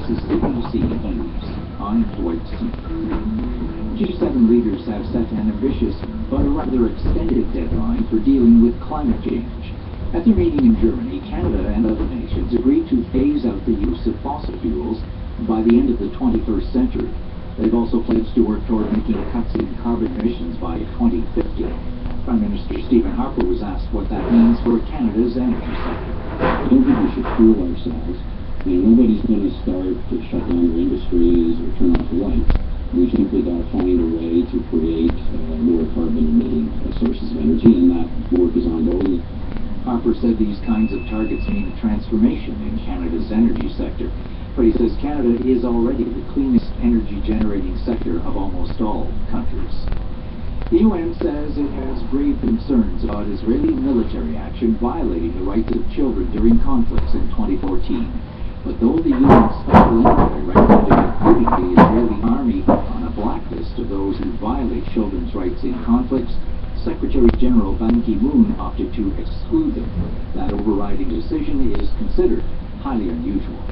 This is UTC News. I'm Dwight Stevens. G7 leaders have set an ambitious but a rather extended deadline for dealing with climate change. At their meeting in Germany, Canada and other nations agreed to phase out the use of fossil fuels by the end of the 21st century. They've also pledged to work toward making cuts in carbon emissions by 2050. Prime Minister Stephen Harper was asked what that means for Canada's energy sector. I don't think we should fool ourselves. Nobody's going to start to shut down their industries or turn off the lights. We simply got to find a way to create lower carbon emitting sources of energy, and that work is ongoing. Harper said these kinds of targets mean a transformation in Canada's energy sector, but he says Canada is already the cleanest energy generating sector of almost all countries. The UN says it has grave concerns about Israeli military action violating the rights of children during conflicts in 2014. But though the UN's special envoy recommended putting the Israeli army on a blacklist of those who violate children's rights in conflicts, Secretary General Ban Ki-moon opted to exclude them. That overriding decision is considered highly unusual.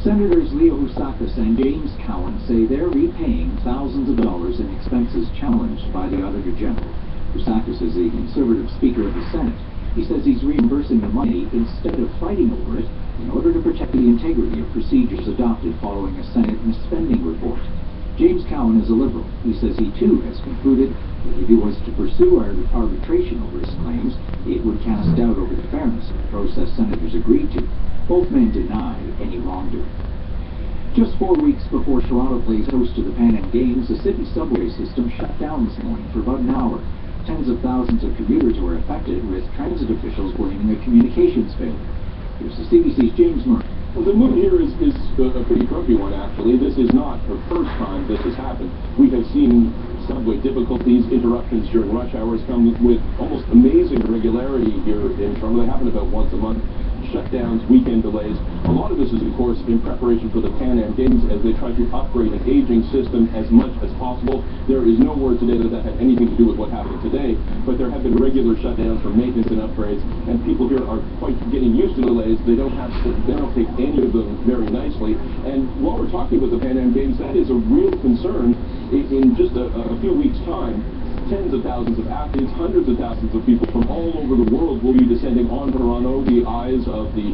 Senators Leo Housakis and James Cowan say they're repaying thousands of dollars in expenses challenged by the Auditor General. Housakis is the Conservative Speaker of the Senate. He says he's reimbursing the money instead of fighting over it in order to protect the integrity of procedures adopted following a Senate misspending report. James Cowan is a Liberal. He says he too has concluded that if he was to pursue arbitration over his claims, it would cast doubt over the fairness of the process senators agreed to. Both men deny any wrongdoing. Just 4 weeks before Toronto plays host to the Pan Am Games, the city subway system shut down this morning for about an hour. Tens of thousands of commuters were affected, with transit officials blaming a communications failure. Here's the CBC's James Murray. Well, the mood here is a pretty grumpy one, actually. This is not the first time this has happened. We have seen subway difficulties, interruptions during rush hours come with almost amazing regularity here in Toronto. They happen about once a month. Shutdowns, weekend delays. A lot of this is, of course, in preparation for the Pan Am Games as they try to upgrade an aging system as much as possible. There is no word today that had anything to do with what happened today, but there have been regular shutdowns for maintenance and upgrades, and people here are quite getting used to delays. They don't take any of them very nicely. And while we're talking about the Pan Am Games, that is a real concern. In just a few weeks' time, tens of thousands of athletes, hundreds of thousands of people from all over the world will be descending on Toronto. The eyes of the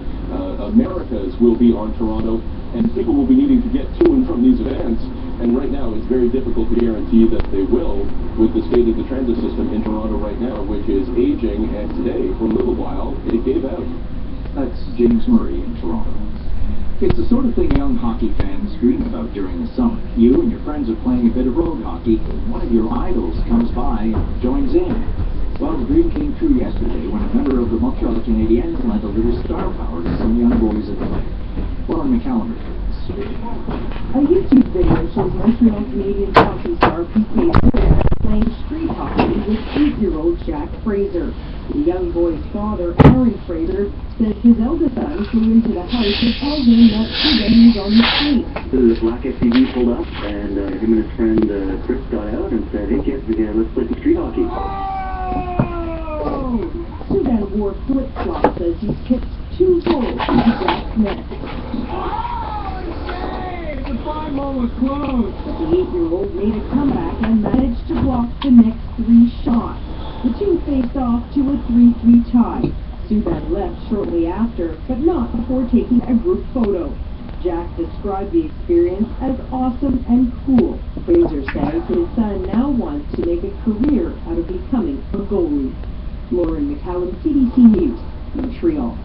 Americas will be on Toronto, and people will be needing to get to and from these events. And right now, it's very difficult to guarantee that they will, with the state of the transit system in Toronto right now, which is aging, and today, for a little while, it gave out. That's James Murray in Toronto. It's the sort of thing young hockey fans dream about during the summer. You and your friends are playing a bit of road hockey, and one of your idols comes by and joins in. Well, the dream came true yesterday when a member of the Montreal Canadiens lent a little star power to some young boys at play. Lauren McCallum reports. A YouTube video shows Montreal Canadiens hockey star PK playing street hockey with 8-year-old Jack Fraser. The young boy's father, Aaron Fraser, says his eldest son flew into the house to tell him that he's on the street. The black SUV pulled up, and him and his friend Chris got out and said, "Hey kids, let's play some street hockey." Oh! Sudan wore flip-flops as he kicked 2 goals into Jack's net. The fine ball was close. But the 8-year-old made a comeback and managed to block the next 3 shots. The two faced off to a 3-3 tie. Sudan left shortly after, but not before taking a group photo. Jack described the experience as awesome and cool. Fraser says his son now wants to make a career out of becoming a goalie. Lauren McCallum, CBC News, Montreal.